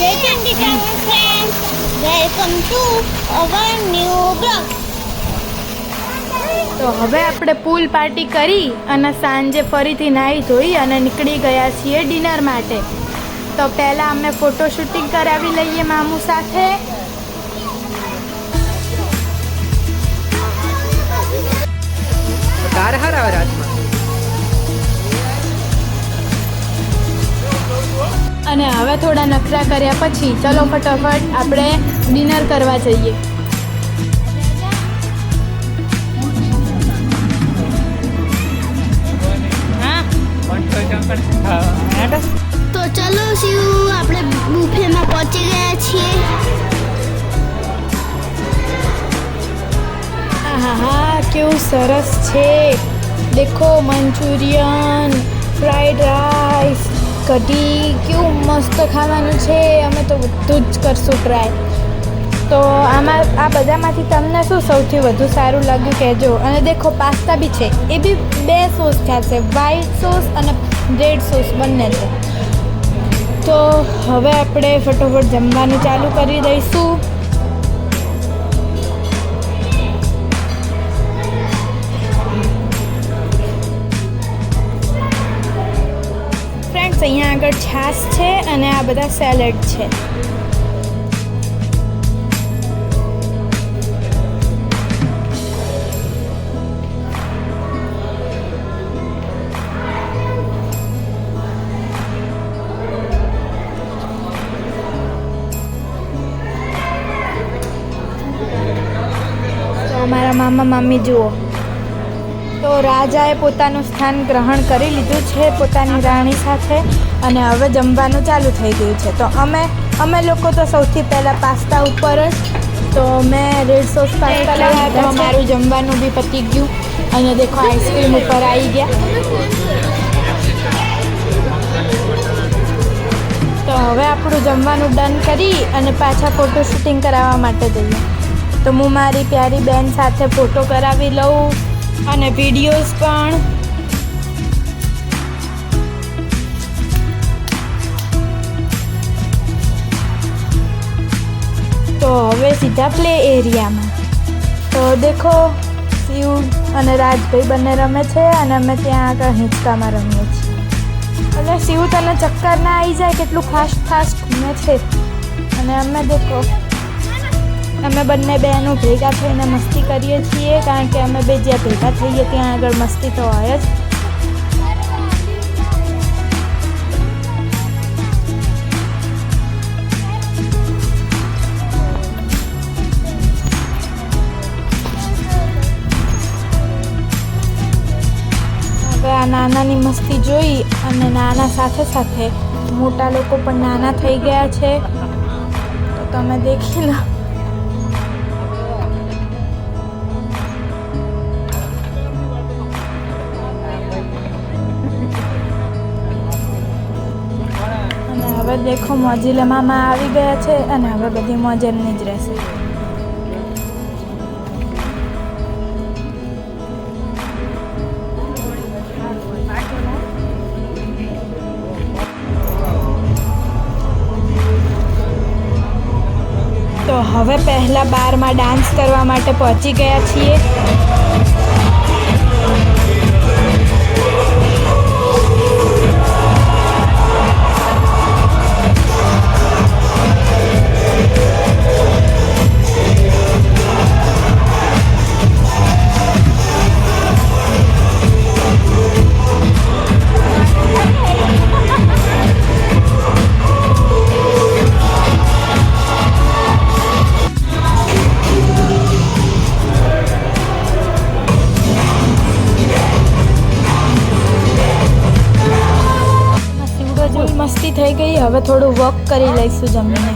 Hey Chandika friends, welcome to our new vlog. તો હવે આપણે પૂલ પાર્ટી કરી અને સાંજે ફરીથી નાહી ધોઈ અને નીકળી ગયા છીએ ડિનર માટે. તો પહેલાં અમે ફોટો શૂટિંગ કરાવી લઈએ મામુ સાથે. અને હવે થોડા નખરા કર્યા પછી ચલો ફટાફટ આપણે ડિનર કરવા જઈએ. તો ચલો શિવ, આપણે બુફેમાં પહોંચી ગયા છીએ. આહા કેવું સરસ છે. દેખો, મંચુરિયન, ફ્રાઈડ રાઈસ, કઢી, કેવું મસ્ત ખાવાનું છે. અમે તો બધું જ કરશું ટ્રાય. તો આમાં આ બધામાંથી તમને શું સૌથી વધુ સારું લાગ્યું કહેજો. અને દેખો, પાસ્તા બી છે. એ બી 2 સોસ છે, વ્હાઈટ સોસ અને રેડ સોસ બંને છે. તો હવે આપણે ફટોફટ જમવાનું ચાલુ કરી દઈશું. ફ્રેન્ડ્સ, અહીંયા આગળ છાશ છે અને આ બધા સેલેડ છે. અમારા મામા મામી જુઓ, તો રાજાએ પોતાનું સ્થાન ગ્રહણ કરી લીધું છે પોતાની રાણી સાથે અને હવે જમવાનું ચાલુ થઈ ગયું છે. તો અમે લોકો તો સૌથી પહેલાં પાસ્તા ઉપર જ, તો મેં રેડ સોસ પાસ્તા લાવ્યા. તો મારું જમવાનું બી પતી ગયું અને દેખો આઈસ્ક્રીમ ઉપર આવી ગયા. તો હવે આપણું જમવાનું ડન કરી અને પાછા ફોટો શૂટિંગ કરાવવા માટે જઈએ. તો હું મારી પ્યારી બેન સાથે ફોટો કરાવી લઉં અને વિડીયોઝ પણ. તો હવે સીધા પ્લે એરિયામાં. તો દેખો, શિવ અને રાજભાઈ બંને રમે છે અને અમે ત્યાં આગળ હિંચકામાં રમીએ છીએ. એટલે શિવ, તને ચક્કર ના આવી જાય, કેટલું ફાસ્ટ ઘૂમે છે. અને અમે દેખો, અમે બંને બહેનો ભેગા થઈને મસ્તી કરીએ છીએ, કારણ કે અમે બે જ્યાં ભેગા થઈએ ત્યાં આગળ મસ્તી તો હોય જ. હવે આ નાનાની મસ્તી જોઈ અને નાના સાથે સાથે મોટા લોકો પણ નાના થઈ ગયા છે. તો તમે દેખી લો. હવે દેખો, મોજીલા મામા આવી ગયા છે અને હવે બધી મોજ એમની જ રહેશે. તો હવે પહેલાં બારમાં ડાન્સ કરવા માટે પહોંચી ગયા છીએ. મસ્તી થઈ ગઈ. હવે થોડું વોક કરી લઈશું જમીને.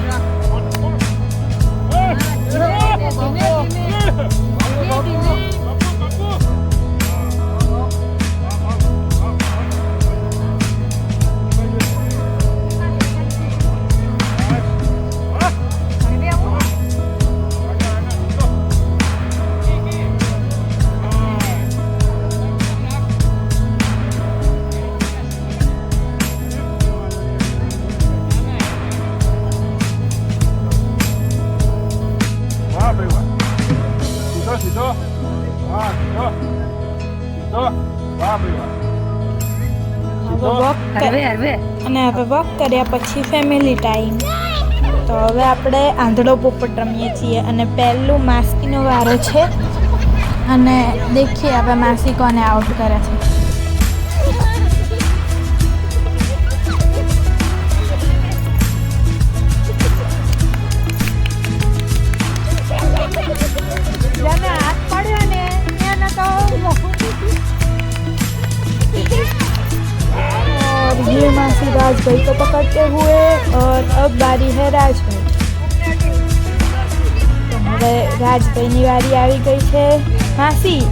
હવે વોક અને હવે વોક કર્યા પછી ફેમિલી ટાઈમ. તો હવે આપણે આંધળો પોપટ રમીએ છીએ અને પહેલું માસીનો વારો છે અને દેખીએ હવે માસી કોને આઉટ કરે છે. જેને હાથ પડ્યો ને એને તો और ये मासी राजभाई को पकड़ते हुए और अब बारी है राजभाई. तो હવે રાજભાઈની વારી આવી ગઈ છે. માસી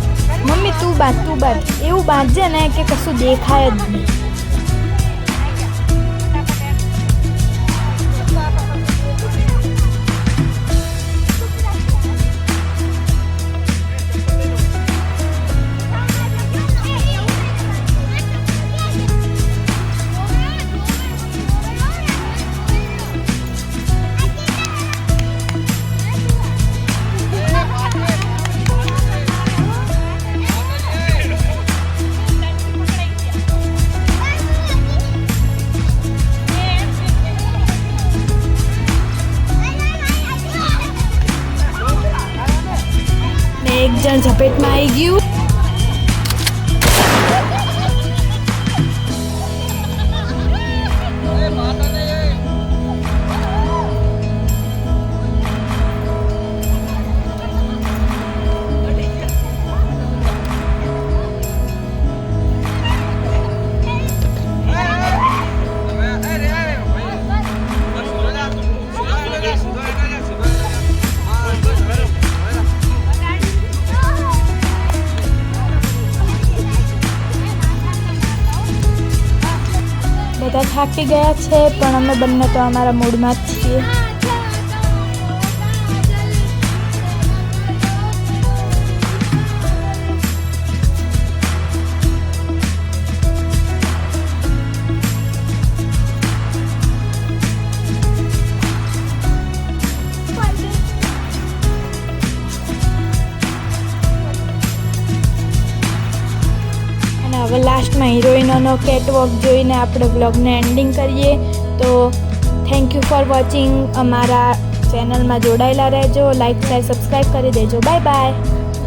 મમ્મી તું બાંધ એવું બાંધજે ને કે કશું દેખાય જ નહીં. એક જણ ઝપેટમાં આવી ગયું. બધા થાકી ગયા છે પણ અમે બંને તો અમારા મૂડમાં જ છીએ. હવે લાસ્ટમાં હિરોઈનોનો કેટવોક જોઈને આપણે વ્લોગને એન્ડિંગ કરીએ. તો થેન્ક યુ ફોર વોચિંગ. અમારા ચેનલમાં જોડાયેલા રહેજો, લાઈક શેર સબસ્ક્રાઈબ કરી દેજો. Bye bye.